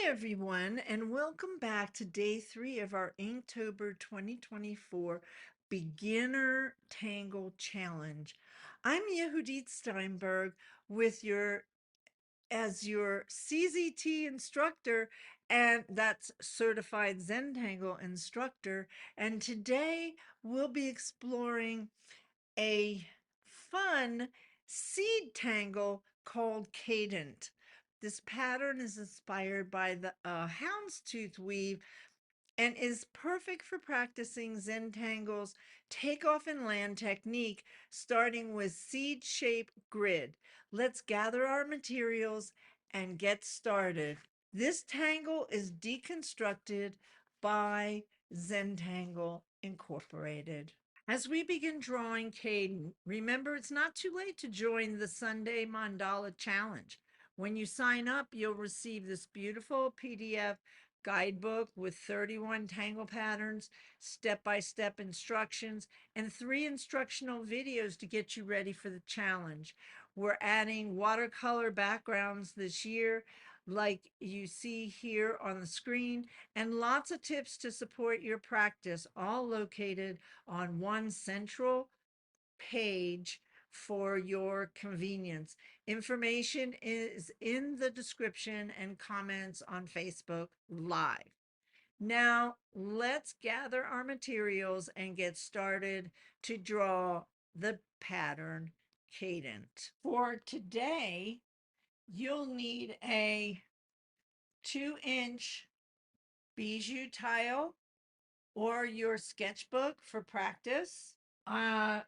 everyone, and welcome back to day 3 of our Inktober 2024 Beginner Tangle Challenge. I'm Yehudit Steinberg with your CZT instructor, and that's Certified Zentangle instructor. And today we'll be exploring a fun seed tangle called Cadent. This pattern is inspired by the houndstooth weave and is perfect for practicing Zentangle's takeoff and land technique, starting with seed shape grid. Let's gather our materials and get started. This tangle is deconstructed by Zentangle Incorporated. As we begin drawing Cadent, remember it's not too late to join the Sunday Mandala Challenge. When you sign up, you'll receive this beautiful PDF guidebook with 31 tangle patterns, step-by-step instructions, and 3 instructional videos to get you ready for the challenge. We're adding watercolor backgrounds this year, like you see here on the screen, and lots of tips to support your practice, all located on one central page for your convenience. Information is in the description and comments on Facebook Live. Now, let's gather our materials and get started to draw the pattern Cadent. For today, you'll need a 2-inch bijou tile or your sketchbook for practice. Uh,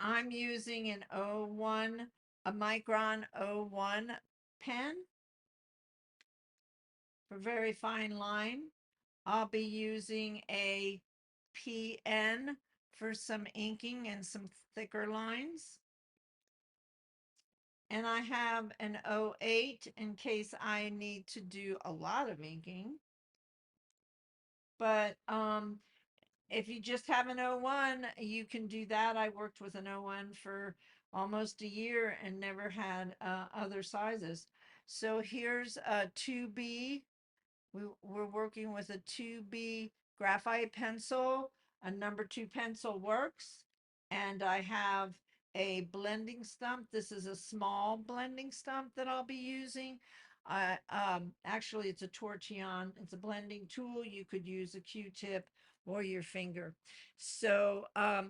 I'm using an O1, a Micron O1 pen for very fine line. I'll be using a PN for some inking and some thicker lines. And I have an O8 in case I need to do a lot of inking. But if you just have an O1, you can do that. I worked with an O1 for almost a year and never had other sizes. So here's a 2B. We're working with a 2B graphite pencil. A number 2 pencil works. And I have a blending stump. This is a small blending stump that I'll be using. Actually, it's a tortillon. It's a blending tool. You could use a Q-tip or your finger. So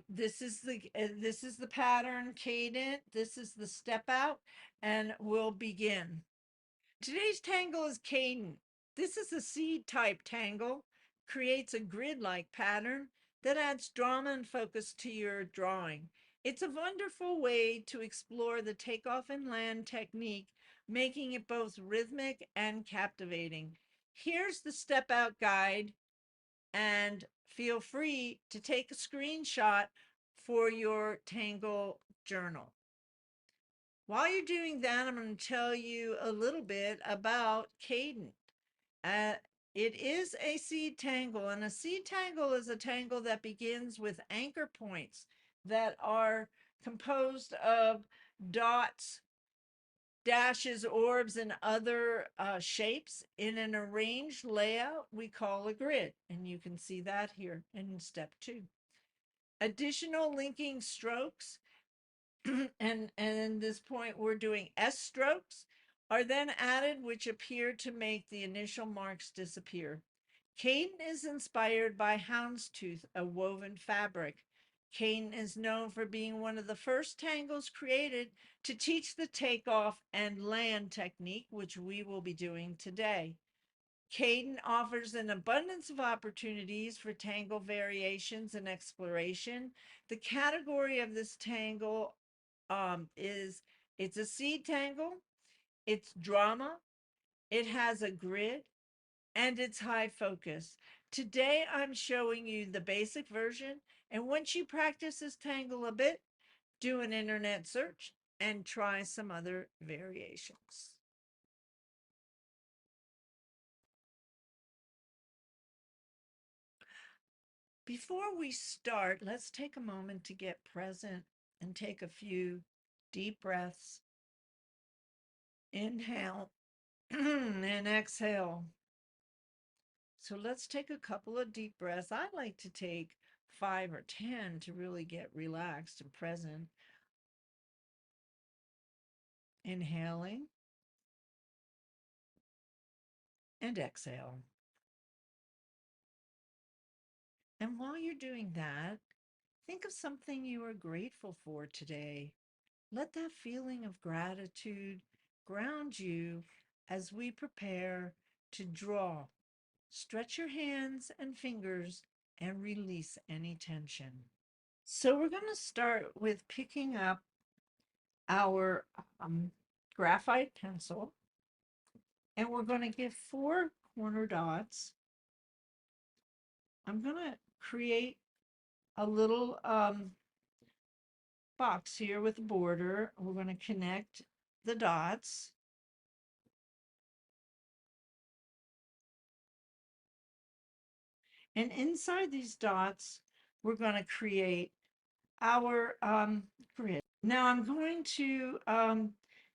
this is the pattern Cadent. This is the step out, and we'll begin. Today's tangle is Cadent. This is a seed type tangle. Creates a grid-like pattern that adds drama and focus to your drawing. It's a wonderful way to explore the takeoff and land technique, making it both rhythmic and captivating. Here's the step out guide, and feel free to take a screenshot for your tangle journal. While you're doing that, I'm going to tell you a little bit about Cadent. Uh, it is a seed tangle, and a seed tangle is a tangle that begins with anchor points that are composed of dots, dashes, orbs, and other shapes in an arranged layout we call a grid. And you can see that here in step 2. Additional linking strokes, and in this point we're doing S strokes, are then added, which appear to make the initial marks disappear. Cadent is inspired by houndstooth, a woven fabric. Cadent is known for being one of the first tangles created to teach the takeoff and land technique, which we will be doing today. Cadent offers an abundance of opportunities for tangle variations and exploration. The category of this tangle it's a seed tangle, it's drama, it has a grid, and it's high focus. Today I'm showing you the basic version, and once you practice this tangle a bit, do an internet search and try some other variations. Before we start, let's take a moment to get present and take a few deep breaths. Inhale and exhale. So let's take a couple of deep breaths. I like to take 5 or 10 to really get relaxed and present. Inhaling and exhale. And while you're doing that, think of something you are grateful for today. Let that feeling of gratitude ground you as we prepare to draw. Stretch your hands and fingers and release any tension. So we're going to start with picking up our graphite pencil, and we're going to give 4 corner dots. I'm going to create a little box here with a border. We're going to connect the dots. And inside these dots, we're going to create our grid. Now I'm going to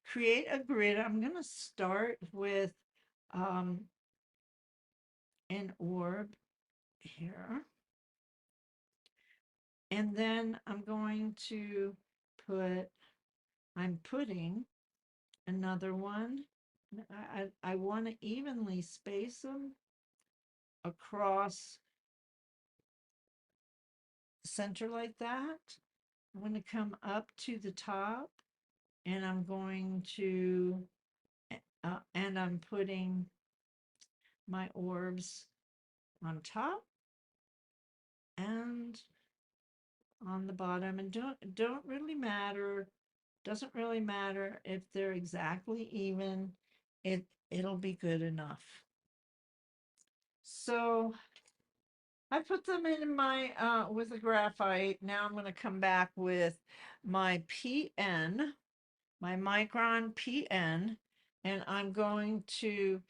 create a grid. I'm going to start with an orb here. And then I'm going to I'm putting another one. I want to evenly space them across center like that. I'm going to come up to the top, and I'm going to, and I'm putting my orbs on top and on the bottom, and don't really matter, doesn't really matter if they're exactly even. It'll be good enough. So I put them in my with a graphite. Now I'm going to come back with my PN, my micron PN, and I'm going to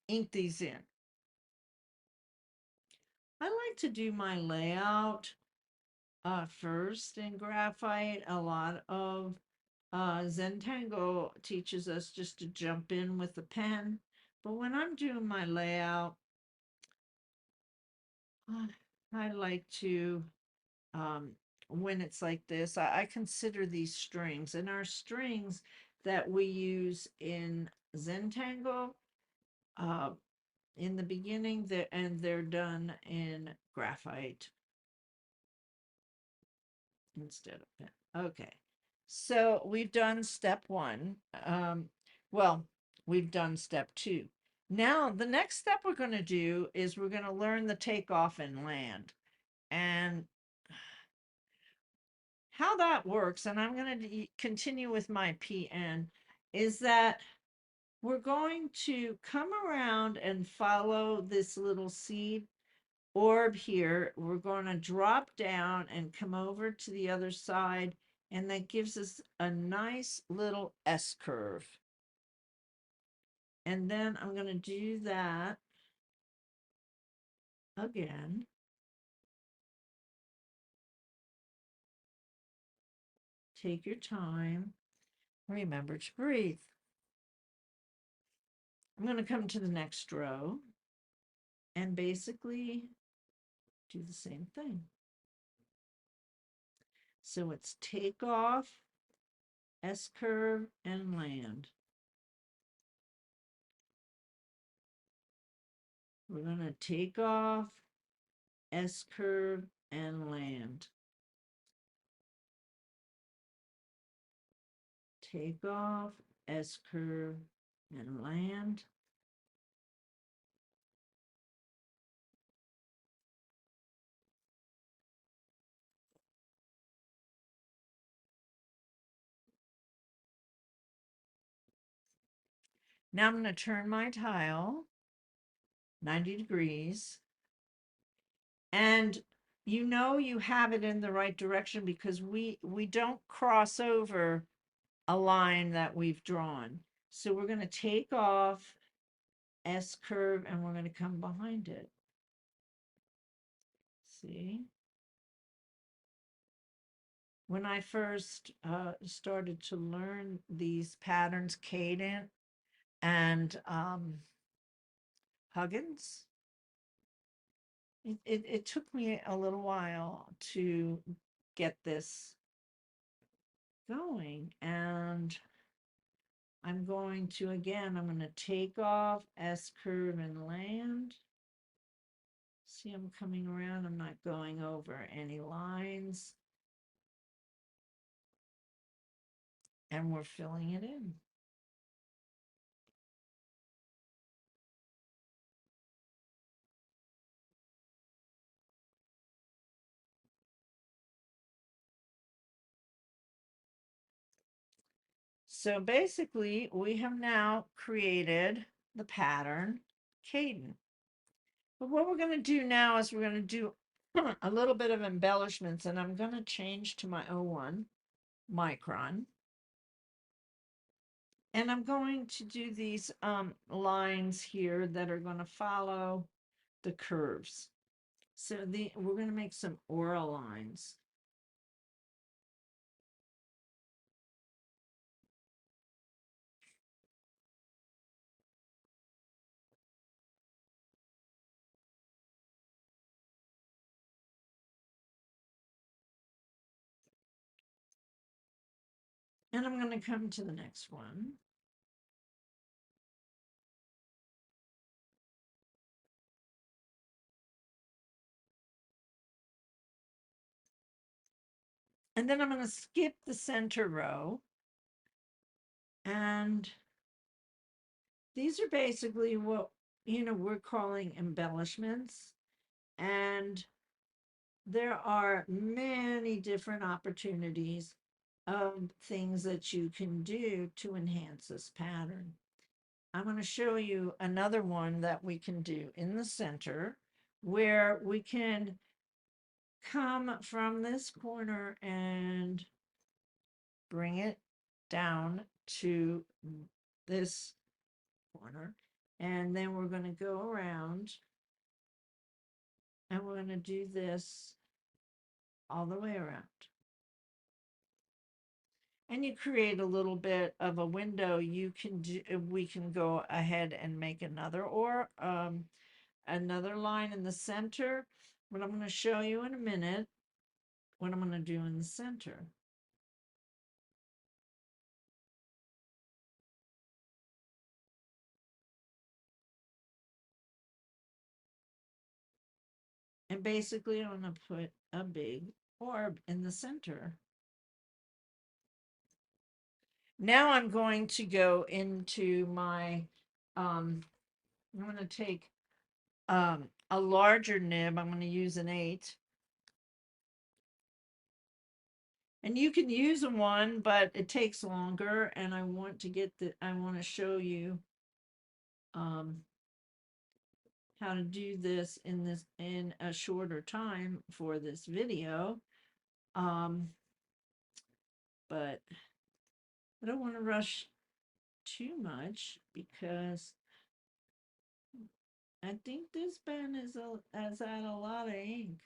ink these in. I like to do my layout first in graphite. A lot of Zentangle teaches us just to jump in with the pen. But when I'm doing my layout, I like to, when it's like this, I consider these strings. And our strings that we use in Zentangle, in the beginning, and they're done in graphite instead of pen. Okay, so we've done step 1. Well, we've done step 2. Now the next step we're going to do is we're going to learn the takeoff and land, and how that works. And I'm going to continue with my PN, is that we're going to come around and follow this little seed orb here. We're going to drop down and come over to the other side, and that gives us a nice little S curve. And then I'm going to do that again. Take your time. Remember to breathe. I'm going to come to the next row and basically do the same thing. So it's take off, S curve, and land. We're going to take off, S curve, and land. Take off, S curve, and land. Now I'm going to turn my tile 90 degrees, and you know you have it in the right direction because we don't cross over a line that we've drawn. So we're going to take off, S curve, and we're going to come behind it. See? When I first started to learn these patterns, Cadent and Huggins, it took me a little while to get this going, and I'm going to, again, I'm going to take off S curve and land. See, I'm coming around. I'm not going over any lines. And we're filling it in. So basically, we have now created the pattern Cadent. But what we're going to do now is we're going to do a little bit of embellishments, and I'm going to change to my O1 micron. And I'm going to do these lines here that are going to follow the curves. So we're going to make some aura lines. And I'm going to come to the next one. And then I'm going to skip the center row. And these are basically what, we're calling embellishments. And there are many different opportunities of things that you can do to enhance this pattern. I'm going to show you another one that we can do in the center, where we can come from this corner and bring it down to this corner. And then we're going to go around and we're going to do this all the way around. And you create a little bit of a window. We can go ahead and make another another line in the center. What I'm going to show you in a minute, what I'm going to do in the center. And basically I'm going to put a big orb in the center. Now I'm going to go into my, I'm going to take a larger nib. I'm going to use an 8. And you can use a 1, but it takes longer. And I want to show you how to do this in a shorter time for this video. But I don't want to rush too much because I think this pen has had a lot of ink.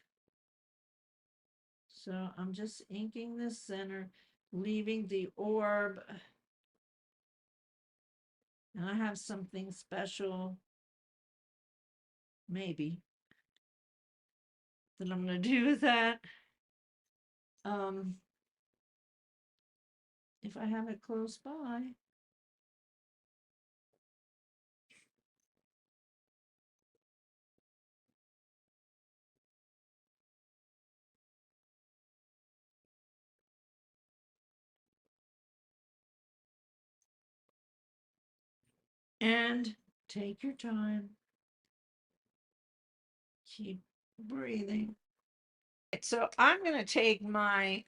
So I'm just inking the center, leaving the orb. And I have something special, maybe, that I'm going to do with that. If I have it close by. And take your time. Keep breathing. So I'm going to take my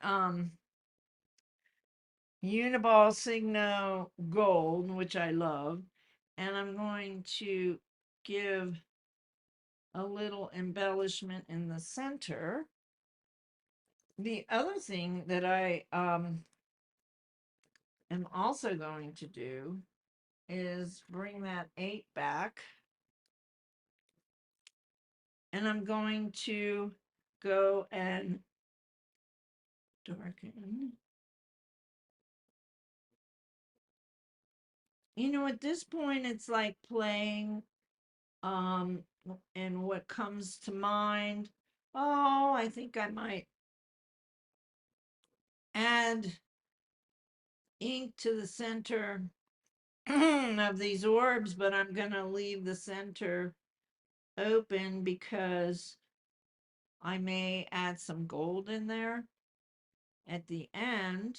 Uniball Signo Gold, which I love, and I'm going to give a little embellishment in the center. The other thing that I am also going to do is bring that 8 back, and I'm going to go and darken. At this point, it's like playing and what comes to mind. Oh, I think I might add ink to the center of these orbs, but I'm going to leave the center open because I may add some gold in there at the end.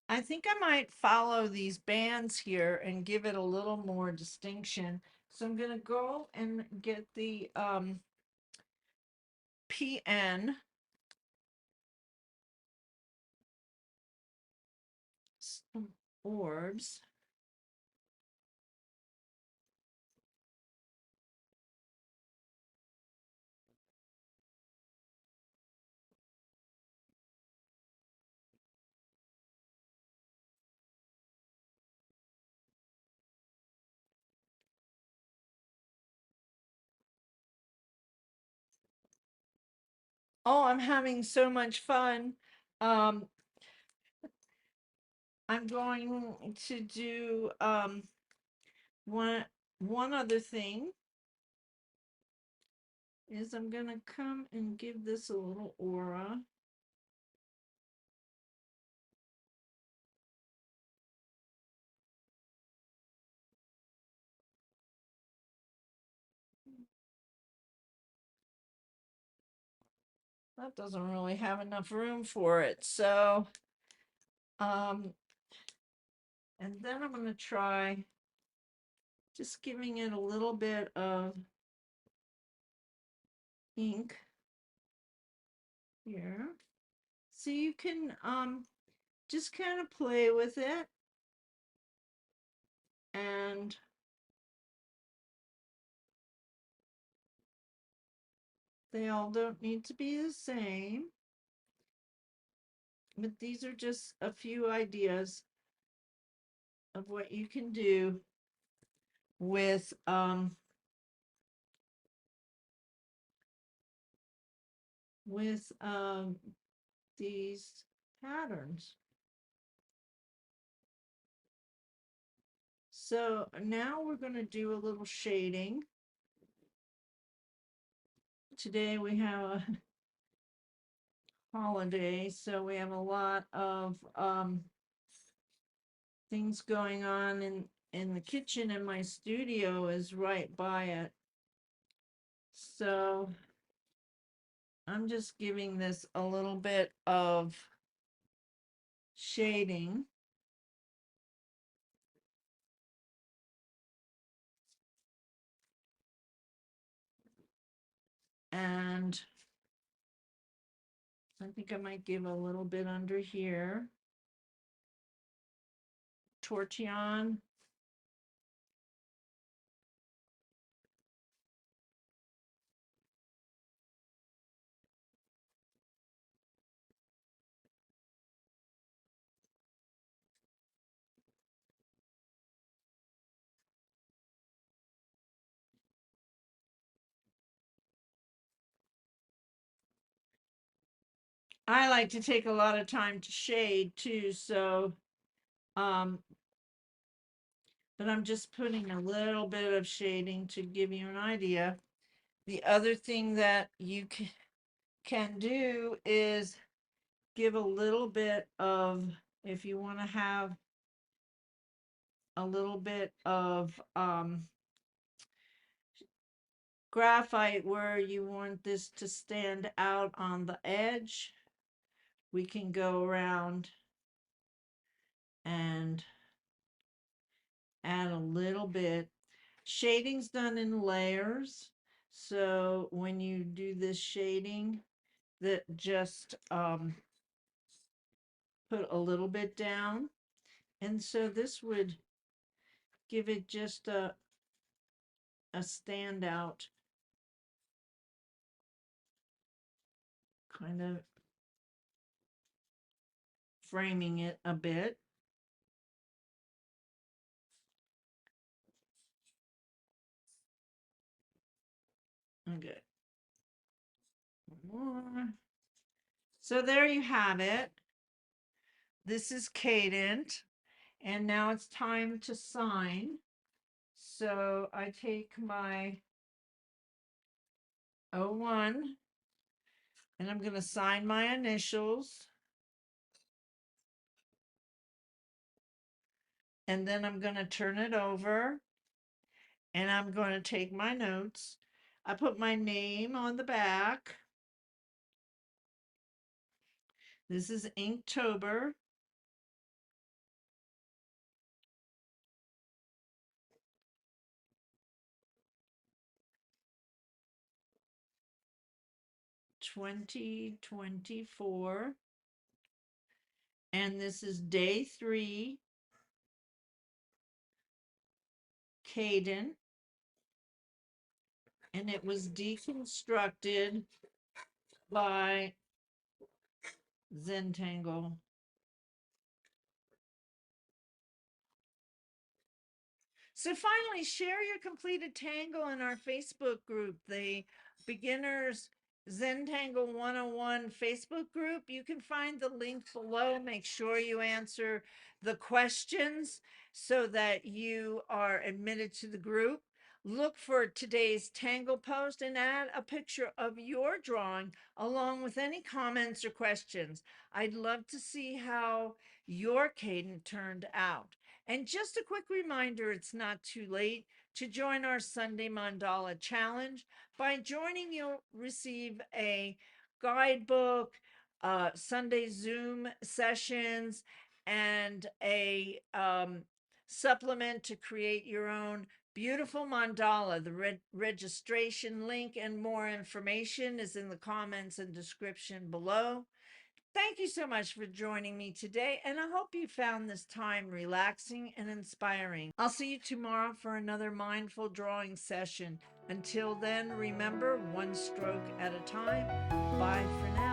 I think I might follow these bands here and give it a little more distinction. So I'm going to go and get the PN orbs. Oh, I'm having so much fun. Um, I'm going to do one one other thing is I'm gonna come and give this a little aura. That doesn't really have enough room for it. So, um, and then I'm gonna try just giving it a little bit of ink here. So you can just kind of play with it, and they all don't need to be the same. But these are just a few ideas of what you can do with with these patterns. So now we're going to do a little shading. Today we have a holiday, so we have a lot of things going on in the kitchen, and my studio is right by it. So I'm just giving this a little bit of shading. And I think I might give a little bit under here. Tortillon. I like to take a lot of time to shade too, so but I'm just putting a little bit of shading to give you an idea. The other thing that you can do is give a little bit of, if you want to have a little bit of graphite where you want this to stand out on the edge, we can go around and add a little bit. Shading's done in layers, so when you do this shading, that just put a little bit down, and so this would give it just a standout, kind of framing it a bit. Okay. More. So there you have it. This is Cadent, and now it's time to sign. So I take my 01, and I'm going to sign my initials, and then I'm going to turn it over, and I'm going to take my notes. I put my name on the back. This is Inktober. (2024), and this is day 3, Cadent, and it was deconstructed by Zentangle. So finally, share your completed tangle in our Facebook group, the Beginners Zentangle 101 Facebook group. You can find the link below. Make sure you answer the questions so that you are admitted to the group. Look for today's tangle post and add a picture of your drawing along with any comments or questions. I'd love to see how your cadent turned out. And just a quick reminder, it's not too late to join our Sunday Mandala Challenge. By joining, you'll receive a guidebook, Sunday Zoom sessions, and a supplement to create your own beautiful mandala. The registration link and more information is in the comments and description below. Thank you so much for joining me today, and I hope you found this time relaxing and inspiring. I'll see you tomorrow for another mindful drawing session. Until then, remember, one stroke at a time. Bye for now.